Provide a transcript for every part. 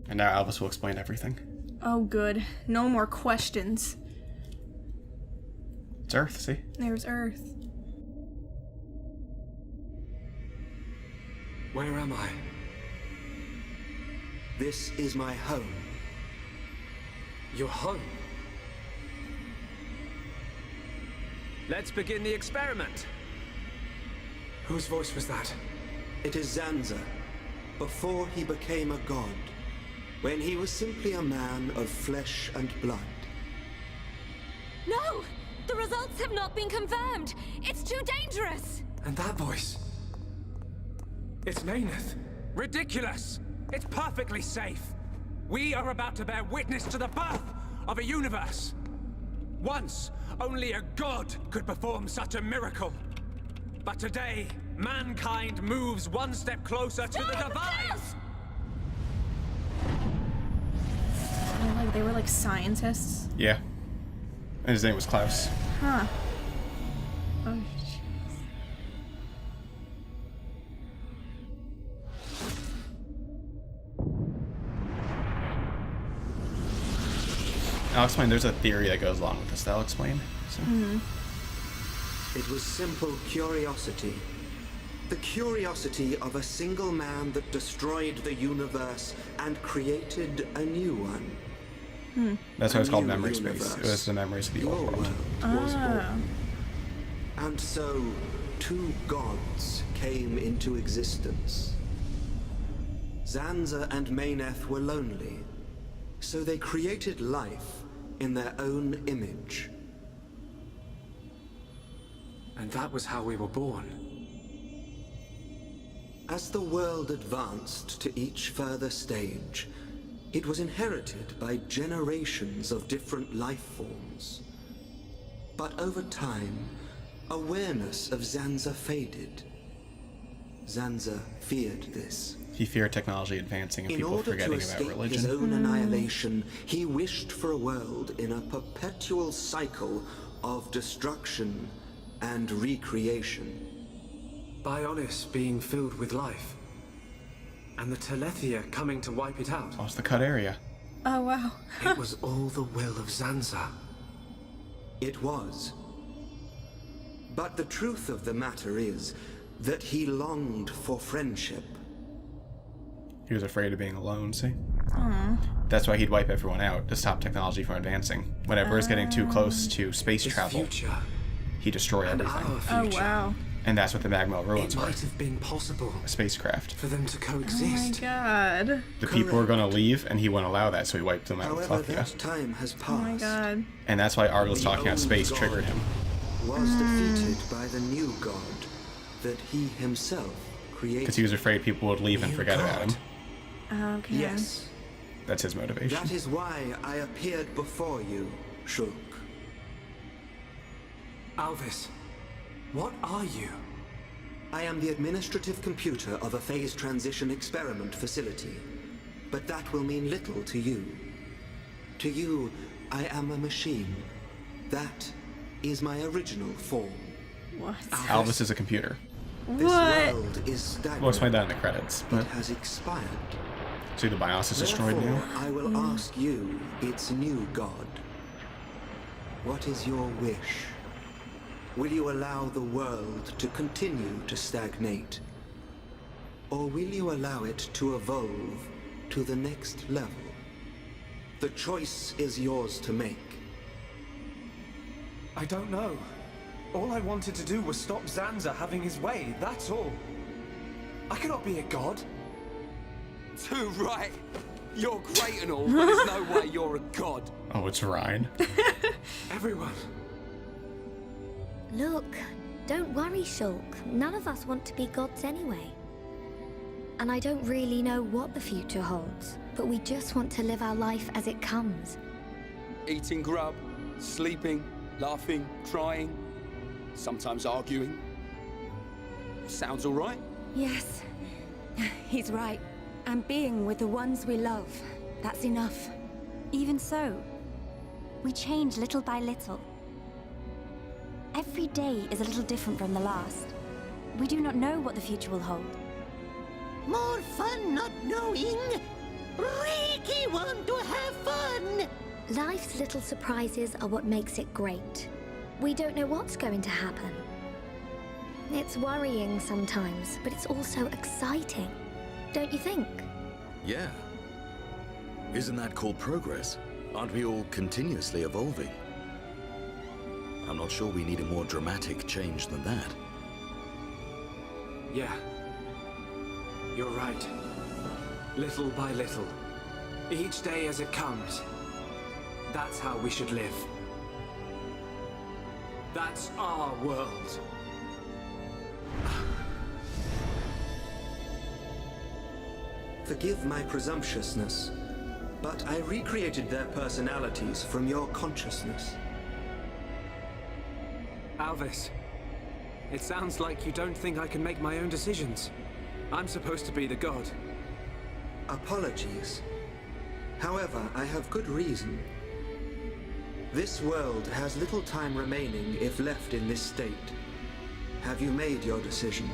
And now Alvis will explain everything. Oh, good. No more questions. It's Earth, see? There's Earth. Where am I? This is my home. Your home? Let's begin the experiment. Whose voice was that? It is Zanza, before he became a god, when he was simply a man of flesh and blood. No! The results have not been confirmed! It's too dangerous! And that voice? It's Mayneth. Ridiculous! It's perfectly safe! We are about to bear witness to the birth of a universe! Once, only a god could perform such a miracle. But today, mankind moves one step closer to the divine! They were like scientists. Yeah. And his name was Klaus. Huh. Oh, jeez. I'll explain. There's a theory that goes along with this that I'll explain. So. It was simple curiosity. The curiosity of a single man that destroyed the universe and created a new one. That's why it's called new memory space. universe. It was the memories of the Your old world. was born. And so, two gods came into existence. Zanza and Mayneth were lonely, so they created life in their own image. And that was how we were born. As the world advanced to each further stage, it was inherited by generations of different life forms. But over time, awareness of Zanza faded. Zanza feared this. He feared technology advancing and people forgetting about In order to religion. escape his own annihilation, he wished for a world in a perpetual cycle of destruction and recreation. Bionis being filled with life. And the Telethia coming to wipe it out. Lost the cut area. Oh, wow. It was all the will of Zanza. It was. But the truth of the matter is that he longed for friendship. He was afraid of being alone, see? That's why he'd wipe everyone out to stop technology from advancing. Whenever it's getting too close to space His travel, future. he'd destroy And everything. our Oh, future. wow. And that's what the Magma ruins It were. might have been possible A spacecraft. for them to Oh my coexist. god. The people were going to leave, and he wouldn't allow that, so he wiped them out with However, Telethia. that time has passed. Oh my god. And that's why Argo's talking about old space god triggered him. Was defeated by the new god that he himself created. Because he was afraid people would leave and New forget about god. him. Okay. Yes, That's his motivation. that is why I appeared before you, Shulk. Alvis, what are you? I am the administrative computer of a phase transition experiment facility. But that will mean little to you. To you, I am a machine. That is my original form. What? Alvis is a computer. This What? world is stagnant. We'll explain that in the credits. It But has expired. see, the BIOS is destroyed Therefore, now. I will ask you, its new god. What is your wish? Will you allow the world to continue to stagnate? Or will you allow it to evolve to the next level? The choice is yours to make. I don't know. All I wanted to do was stop Zanza having his way, that's all. I cannot be a god. Too right. You're great and all, but there's no way you're a god. Oh, it's Ryan. Everyone. Look, don't worry, Shulk. None of us want to be gods anyway. And I don't really know what the future holds, but we just want to live our life as it comes. Eating grub, sleeping, laughing, crying, sometimes arguing. Sounds all right. Yes, he's right. And being with the ones we love, that's enough. Even so, we change little by little. Every day is a little different from the last. We do not know what the future will hold. More fun not knowing. Ricky want to have fun. Life's little surprises are what makes it great. We don't know what's going to happen. It's worrying sometimes, but it's also exciting. Don't you think? Yeah. Isn't that called progress? Aren't we all continuously evolving? I'm not sure we need a more dramatic change than that. Yeah. You're right. Little by little. Each day as it comes. That's how we should live. That's our world. Forgive my presumptuousness, but I recreated their personalities from your consciousness. Alvis, it sounds like you don't think I can make my own decisions. I'm supposed to be the god. Apologies. However, I have good reason. This world has little time remaining if left in this state. Have you made your decision?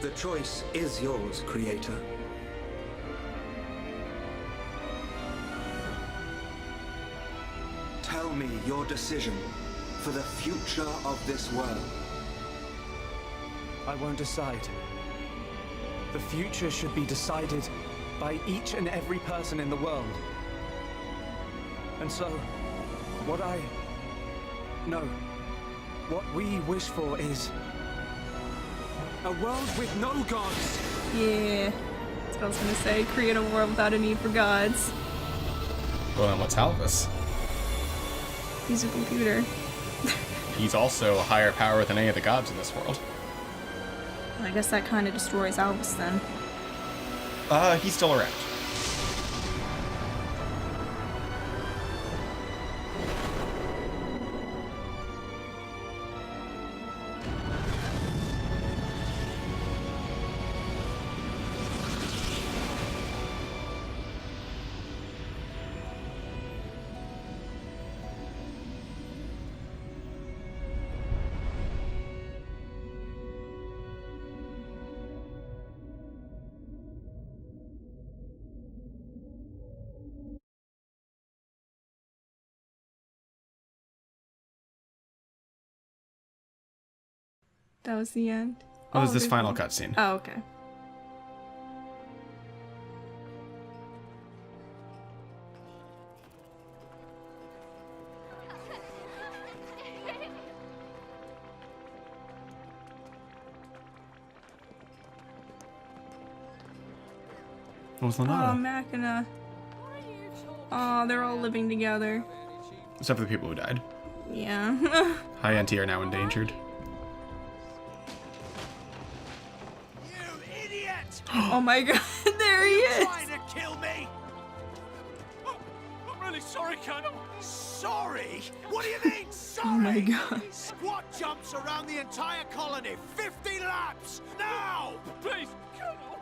The choice is yours, Creator. Tell me your decision for the future of this world. I won't decide. The future should be decided by each and every person in the world. And so, what we wish for is a world with no gods. Yeah. That's what I was gonna say. Create a world without a need for gods. Well, then what's Alvis? He's a computer. He's also a higher power than any of the gods in this world. I guess that kind of destroys Alvis then. He's still around. That was the end. What was this there's final one. cutscene? Oh, okay. What was the Oh, matter? Machina. Oh, they're all living together. Except for the people who died. Yeah. High NT are now endangered. You idiot! Oh my god, there he is! Trying to kill me? I'm really sorry, Colonel. Sorry? What do you mean, sorry? Oh my god. Squat jumps around the entire colony. 50 laps! Now! Please, Colonel!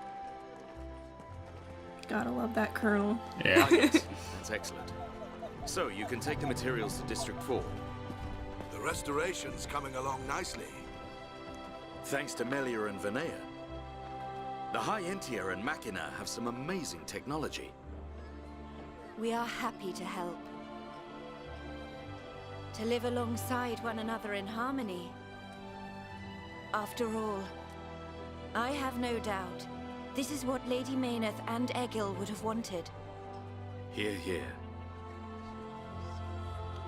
Gotta love that Colonel. Yeah. Yes, that's excellent. So, you can take the materials to District 4. The restoration's coming along nicely. Thanks to Melia and Vinea. The High Entia and Machina have some amazing technology. We are happy to help. To live alongside one another in harmony. After all, I have no doubt this is what Lady Mayneth and Egil would have wanted. Hear, hear.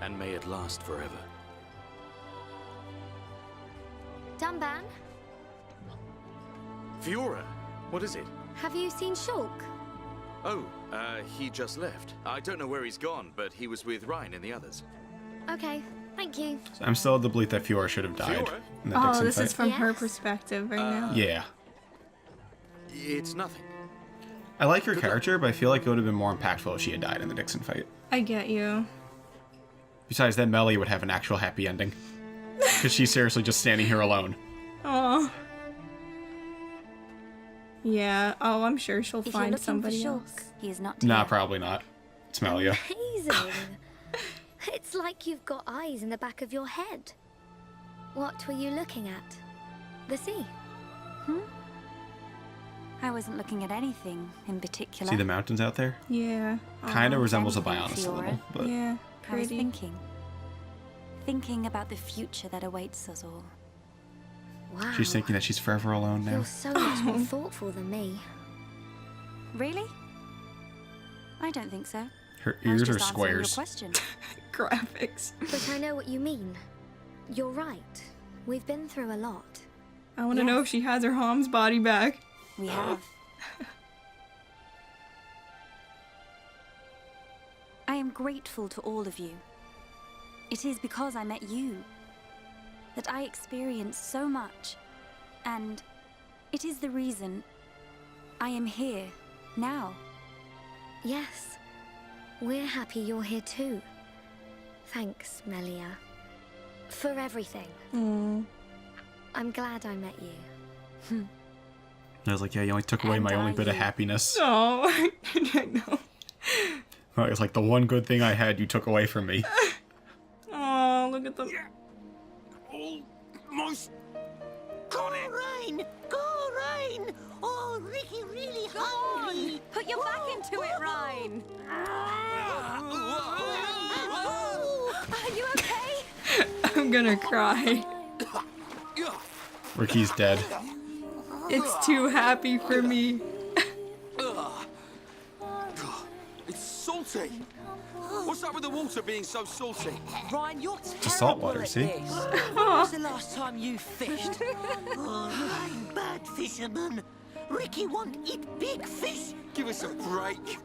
And may it last forever. Dunban, Fiora, what is it? have you seen Shulk? Oh, he just left. I don't know where he's gone, but he was with Ryan and the others. Okay, thank you. So I'm still of the belief that Fiora should have died Fiora? in the Oh, Dixon this fight. is from her Yes. perspective right now. Yeah. It's nothing. I like her character, but I feel like it would have been more impactful if she had died in the Dixon fight. I get you. Besides, then Melly would have an actual happy ending. Because she's seriously just standing here alone. Oh. Yeah. Oh, I'm sure she'll If you're find looking somebody for else. Shulk, he is not Nah, here. probably not. It's Melia. Amazing. It's like you've got eyes in the back of your head. What were you looking at? The sea? I wasn't looking at anything in particular. See the mountains out there? Yeah. Kind of resembles a Anything, Bionis a Fiora. little, but Yeah. I was Pretty. thinking about the future that awaits us all. Wow. she's thinking that she's forever alone now. You're so much more thoughtful than me. Really? I don't think so. Her I was ears are just answering your squares. question. Graphics. But I know what you mean. You're right. We've been through a lot. I want to know if she has her Hom's body back. We have. I am grateful to all of you. It is because I met you that I experienced so much, and it is the reason I am here now. Yes. We're happy you're here too. Thanks, Melia. For everything. I'm glad I met you. I was like, yeah, you only took away And my only are bit of you? happiness. Oh, I know. Well, it's like the one good thing I had you took away from me. Oh, look at them. Almost got it. Ryan! Go, Ryan! Oh, Ricky really hungry. Put your back into it, Ryan. Are you okay? I'm gonna cry. Ricky's dead. It's too happy for me. It's salty. What's up with the water being so salty? Ryan, you're Just salt terrible water, at see? this. When was the last time you fished? Oh, Ryan, bad fisherman. Ricky won't eat big fish. Give us a break.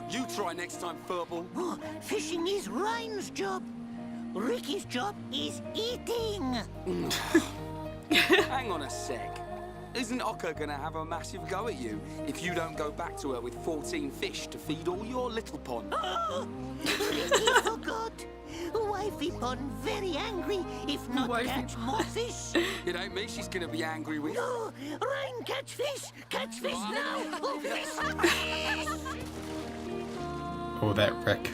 You try next time, Furball. Oh, fishing is Ryan's job. Ricky's job is eating. Hang on a sec. Isn't Oka gonna have a massive go at you if you don't go back to her with 14 fish to feed all your little pond? Oh, Ricky forgot. Wifey pond very angry if not catch more fish. It ain't me she's gonna be angry with. No, Ryan, catch fish now. Oh, fish. Oh, that wreck.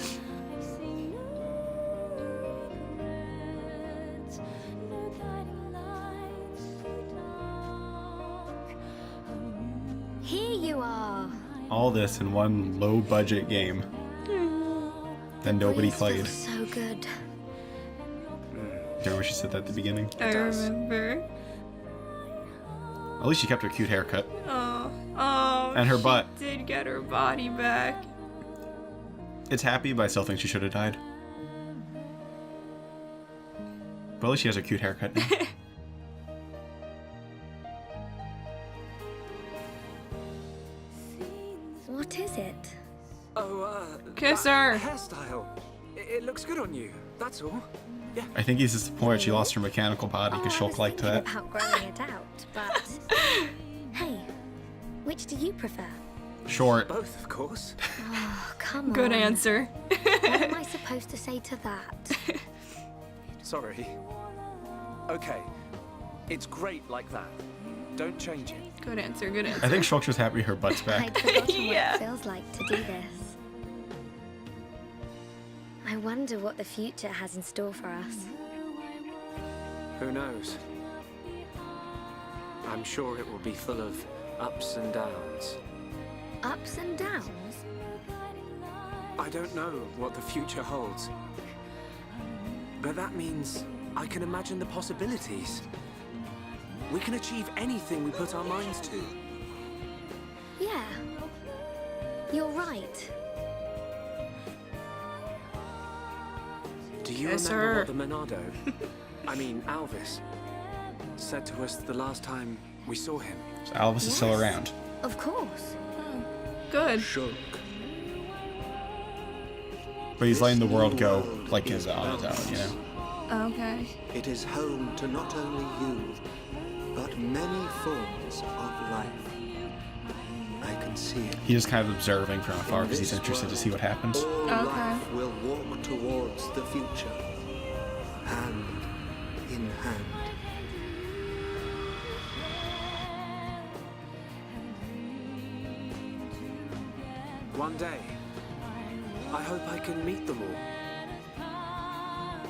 Here you are. All this in one low-budget game that nobody Breeze played. feels so good. Do you remember she said that at the beginning? I remember. At least she kept her cute haircut. Oh, And her she butt. did get her body back. It's happy, but I still think she should have died. But at least she has her cute haircut now. What is it? Oh, Kiss that her. hairstyle. It looks good on you. That's all. Yeah. I think he's disappointed she lost her mechanical body because I Shulk was liked thinking that. about growing it out, but hey, which do you prefer? Short. Both, of course. Oh, come Good on. answer. What am I supposed to say to that? Sorry. Okay. It's great like that. Don't change it. Good answer, good answer. I think Shulk's just happy her butt's back. I'd forgotten Yeah. what it feels like to do this. I wonder what the future has in store for us. Who knows? I'm sure it will be full of ups and downs. Ups and downs? I don't know what the future holds. But that means I can imagine the possibilities. We can achieve anything we put our minds to. Yeah. You're right. Do you Yes, remember sir. what the Monado, I mean Alvis, said to us the last time we saw him? So Alvis is still around. Of course. Good. Shulk. But he's letting the world go like his on his own, you know? Okay. It is home to not only you, but many forms of life. I can see it. He's just kind of observing from afar because he's interested to see what happens. All Okay. life will walk towards the future, hand in hand. One day, I hope I can meet them all.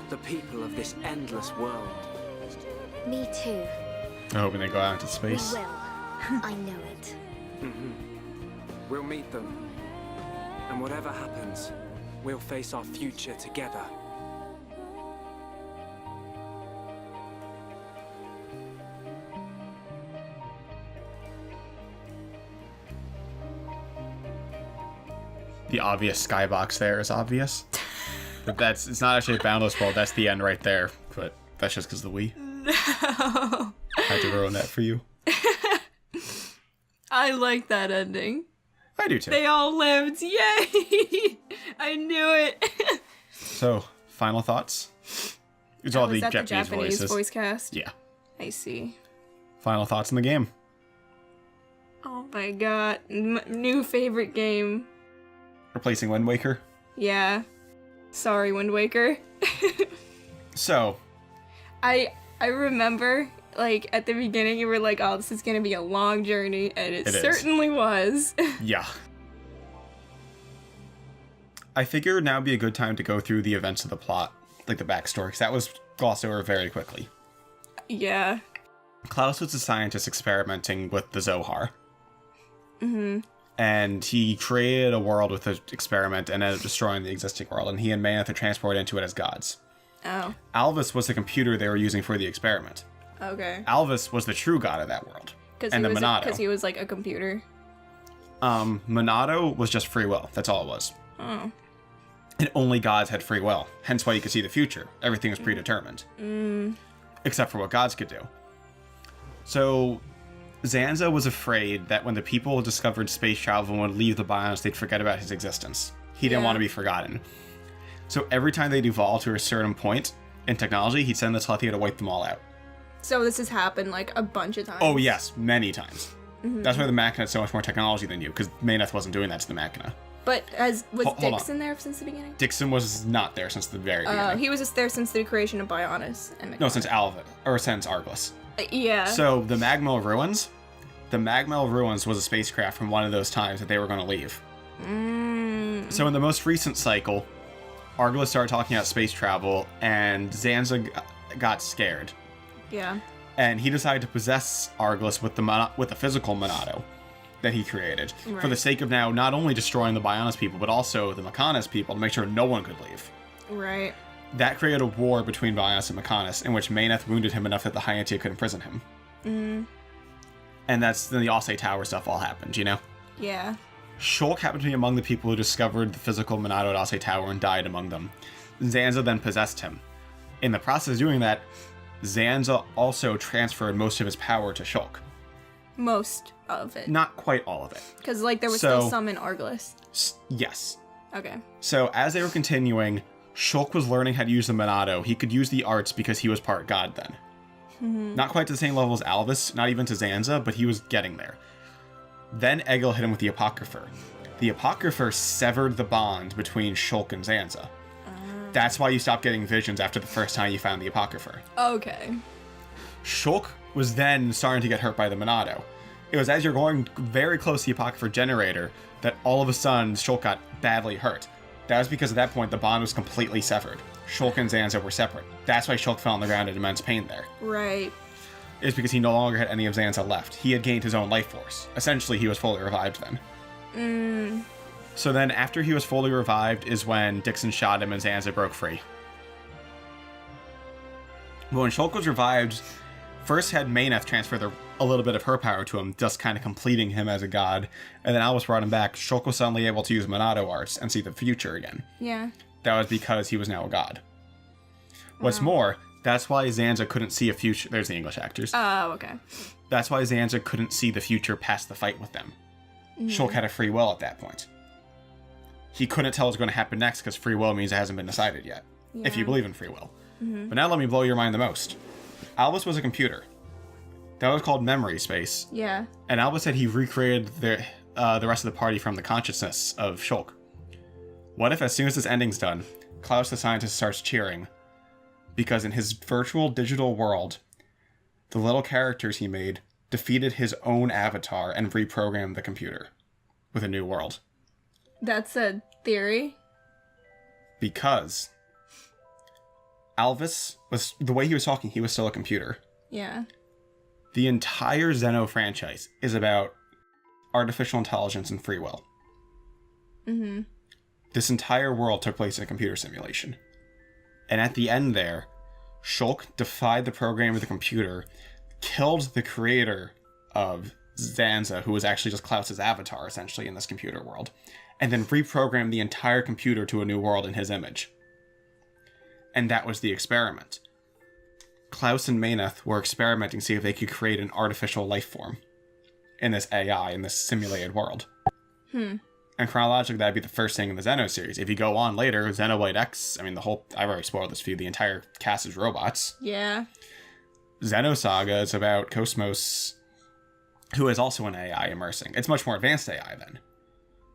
The people of this endless world. Me too. I'm hoping they go out into We space. will. I know it. We'll meet them. And whatever happens, we'll face our future together. The obvious skybox there is obvious. But it's not actually a boundless world, that's the end right there. But that's just because of the Wii. No. I had to ruin that for you. I like that ending. I do too. They all lived. Yay! I knew it. So, final thoughts? It's all the that Japanese the Japanese voices. voice cast? Yeah. I see. Final thoughts on the game? Oh my god. New favorite game. Replacing Wind Waker? Yeah. Sorry, Wind Waker. So. I remember, like, at the beginning you were like, oh, this is gonna be a long journey, and it certainly was. Yeah. I figure it would now be a good time to go through the events of the plot, like the backstory, because that was glossed over very quickly. Yeah. Klaus was a scientist experimenting with the Zohar. Mm-hmm. And he created a world with the experiment and ended up destroying the existing world, and he and Maneth are transported into it as gods. Oh. Alvis was the computer they were using for the experiment. Okay. Alvis was the true god of that world. And the Monado. Because he was like a computer. Monado was just free will. That's all it was. Oh. And only gods had free will. Hence why you could see the future. Everything was predetermined. Except for what gods could do. So, Zanza was afraid that when the people discovered space travel and would leave the biomes, they'd forget about his existence. He didn't want to be forgotten. So every time they'd evolve to a certain point in technology, he'd send the telepathy to wipe them all out. So this has happened like a bunch of times. Oh yes, many times. That's why the Machina had so much more technology than you, because Maneth wasn't doing that to the Machina. But was Hold Dixon there since the beginning? Dixon was not there since the very beginning. He was just there since the creation of Bionis. No, since Alvis, or since Arglus. Yeah. So the Magmal Ruins was a spacecraft from one of those times that they were going to leave. So in the most recent cycle, Arglus started talking about space travel, and Zanza got scared. Yeah. And he decided to possess Arglus with the physical Monado that he created, for the sake of now not only destroying the Bionis people, but also the Mechanis people, to make sure no one could leave. Right. That created a war between Bionis and Mechanis, in which Maneth wounded him enough that the High Antia could imprison him. And that's then the Alsace Tower stuff all happened, you know? Yeah. Shulk happened to be among the people who discovered the physical Monado at Alsace Tower and died among them. Zanza then possessed him. In the process of doing that, Zanza also transferred most of his power to Shulk. Most of it. Not quite all of it. Because, like, there was still some in Arglus. Yes. Okay. So, as they were continuing, Shulk was learning how to use the Monado. He could use the arts because he was part god then. Not quite to the same level as Alvis, not even to Zanza, but he was getting there. Then Egil hit him with the Apocrypher. The Apocrypher severed the bond between Shulk and Zanza. That's why you stopped getting visions after the first time you found the Apocrypher. Okay. Shulk was then starting to get hurt by the Monado. It was as you're going very close to the Apocrypher generator that all of a sudden Shulk got badly hurt. That was because at that point the bond was completely severed. Shulk and Zanza were separate. That's why Shulk fell on the ground in immense pain there. Right. It's because he no longer had any of Zanza left. He had gained his own life force. Essentially, he was fully revived then. So then, after he was fully revived, is when Dixon shot him and Zanza broke free. But when Shulk was revived, first had Maneth transfer a little bit of her power to him, just kind of completing him as a god, and then Alvis brought him back. Shulk was suddenly able to use Monado arts and see the future again. Yeah. That was because he was now a god. What's more, that's why Zanza couldn't see a future. There's the English actors. Oh, okay. That's why Zanza couldn't see the future past the fight with them. Shulk had a free will at that point. He couldn't tell what's going to happen next because free will means it hasn't been decided yet. If you believe in free will. But now let me blow your mind the most. Alvis was a computer. That was called memory space. Yeah. And Alvis said he recreated the rest of the party from the consciousness of Shulk. What if as soon as this ending's done, Klaus the scientist starts cheering? Because in his virtual digital world, the little characters he made defeated his own avatar and reprogrammed the computer with a new world. That's a theory? Because Alvis was, the way he was talking, he was still a computer. Yeah. The entire Xeno franchise is about artificial intelligence, and free will. Mm-hmm. This entire world took place in a computer simulation. And at the end there, Shulk defied the program of the computer, killed the creator of Zanza, who was actually just Klaus's avatar, essentially, in this computer world, and then reprogrammed the entire computer to a new world in his image. And that was the experiment. Klaus and Mayneth were experimenting to see if they could create an artificial life form in this AI, in this simulated world. And chronologically, that'd be the first thing in the Xeno series. If you go on later, Xenoblade X, I mean, I've already spoiled this for you, the entire cast is robots. Yeah. Xenosaga is about Cosmos, who is also an AI immersing. It's much more advanced AI then.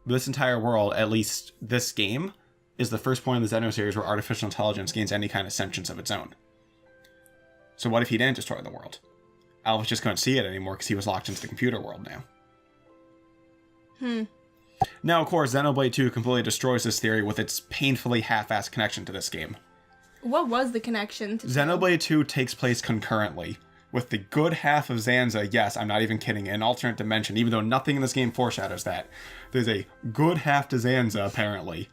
But this entire world, at least this game, is the first point in the Xeno series where artificial intelligence gains any kind of sentience of its own. So what if he didn't destroy the world? Alvis just couldn't see it anymore because he was locked into the computer world now. Now, of course, Xenoblade 2 completely destroys this theory with its painfully half-assed connection to this game. What was the connection to Xenoblade 2 takes place concurrently, with the good half of Zanza, yes, I'm not even kidding, an alternate dimension, even though nothing in this game foreshadows that. There's a good half to Zanza, apparently.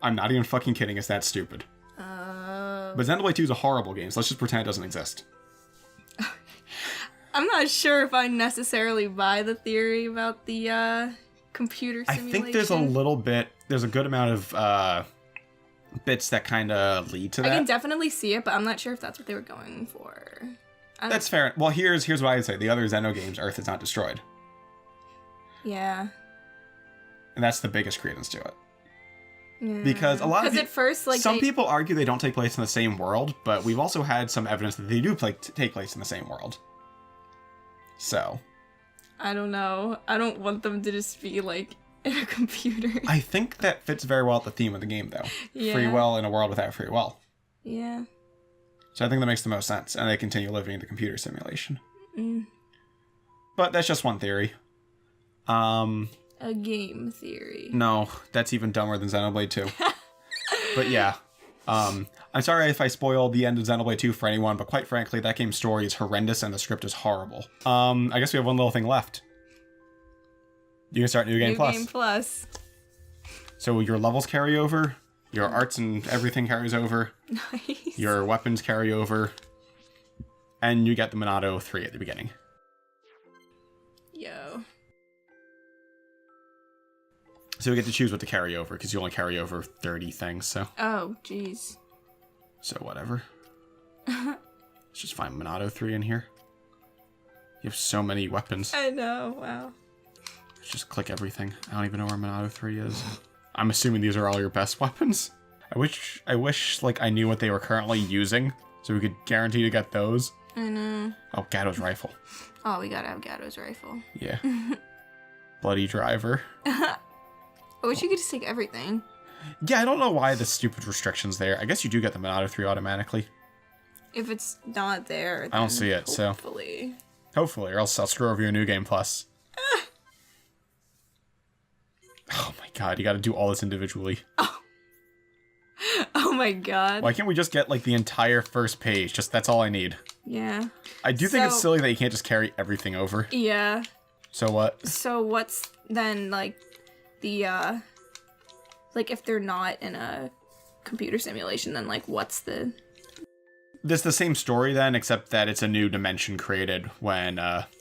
I'm not even fucking kidding, it's that stupid. But Xenoblade 2 is a horrible game, so let's just pretend it doesn't exist. I'm not sure if I necessarily buy the theory about the computer simulation. I think there's a good amount of bits that kind of lead to that. I can definitely see it, but I'm not sure if that's what they were going for. That's fair. Well, here's what I would say. The other Xeno games, Earth is not destroyed. Yeah. And that's the biggest credence to it. Yeah. Because a lot of at first, like, some people argue they don't take place in the same world, but we've also had some evidence that they do take place in the same world. So. I don't know. I don't want them to just be, like, in a computer. I think that fits very well with the theme of the game, though. Yeah. Free will in a world without free will. Yeah. So I think that makes the most sense, and they continue living in the computer simulation. But that's just one theory. A game theory. No, that's even dumber than Xenoblade 2. But yeah. I'm sorry if I spoiled the end of Xenoblade 2 for anyone, but quite frankly, that game's story is horrendous and the script is horrible. I guess we have one little thing left. You can start New Game Plus. New Game Plus. So your levels carry over, your arts and everything carries over. Nice. Your weapons carry over. And you get the Monado 3 at the beginning. Yo. So we get to choose what to carry over, because you only carry over 30 things, so. Oh, jeez. So whatever. Let's just find Monado 3 in here. You have so many weapons. I know, wow. Let's just click everything. I don't even know where Monado 3 is. I'm assuming these are all your best weapons. I wish like I knew what they were currently using, so we could guarantee to get those. I know. Oh, Gatto's rifle. Oh, we gotta have Gatto's rifle. Yeah. Bloody driver. I wish you could just take everything. Yeah, I don't know why the stupid restriction's there. I guess you do get the Monado 3 automatically. If it's not there, I don't see it, so. Hopefully, or else I'll screw over your New Game Plus. Oh my god, you gotta do all this individually. Oh my god. Why can't we just get, like, the entire first page? Just, that's all I need. Yeah. I do think it's silly that you can't just carry everything over. Yeah. So what? So what's then, like, the, like, if they're not in a computer simulation, then, like, what's the... It's the same story, then, except that it's a new dimension created when,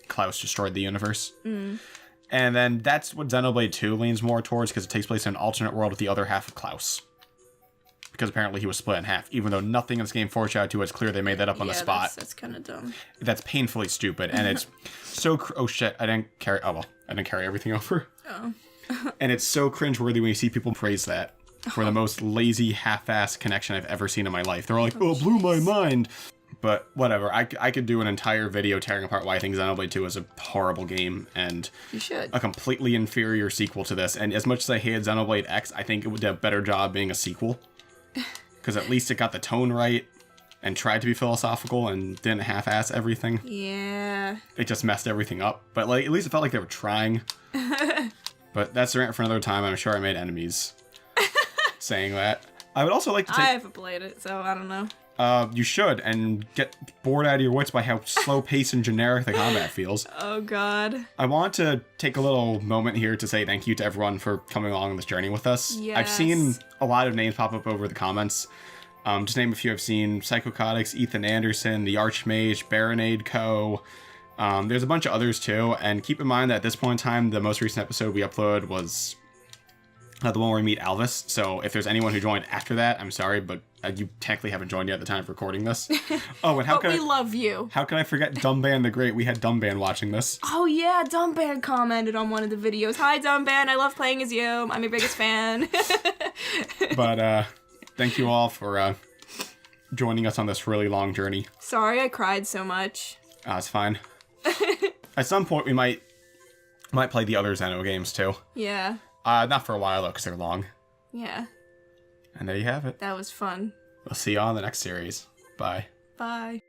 Klaus destroyed the universe. And then that's what Xenoblade 2 leans more towards, because it takes place in an alternate world with the other half of Klaus. Because apparently he was split in half, even though nothing in this game foreshadowed to it. It's clear they made that up on the spot. That's kind of dumb. That's painfully stupid, and it's so... oh shit, I didn't carry... oh well, I didn't carry everything over. Oh. And it's so cringeworthy when you see people praise that for the most lazy, half-assed connection I've ever seen in my life. They're all like, oh, blew my mind. But whatever, I could do an entire video tearing apart why I think Xenoblade 2 is a horrible game and you should. A completely inferior sequel to this. And as much as I hated Xenoblade X, I think it would do a better job being a sequel. Because at least it got the tone right and tried to be philosophical and didn't half-ass everything. Yeah. It just messed everything up. But like, at least it felt like they were trying. But that's a rant for another time. I'm sure I made enemies saying that. I would also like to take... I haven't played it, so I don't know. You should, and get bored out of your wits by how slow-paced and generic the combat feels. Oh, God. I want to take a little moment here to say thank you to everyone for coming along on this journey with us. Yes. I've seen a lot of names pop up over the comments. Just name a few. I've seen Psychocotics, Ethan Anderson, The Archmage, Baronade Co. There's a bunch of others too, and keep in mind that at this point in time, the most recent episode we uploaded was the one where we meet Alvis. So if there's anyone who joined after that, I'm sorry, but you technically haven't joined yet at the time of recording this. Oh, and we love you. How can I forget Dumban the Great? We had Dumban watching this. Oh yeah, Dumban commented on one of the videos. Hi Dumban, I love playing as you. I'm your biggest fan. But thank you all for joining us on this really long journey. Sorry I cried so much. It's fine. At some point we might play the other Xeno games too. Yeah. Not for a while though, because they're long. Yeah. And there you have it. That was fun. We'll see you on the next series. Bye. Bye.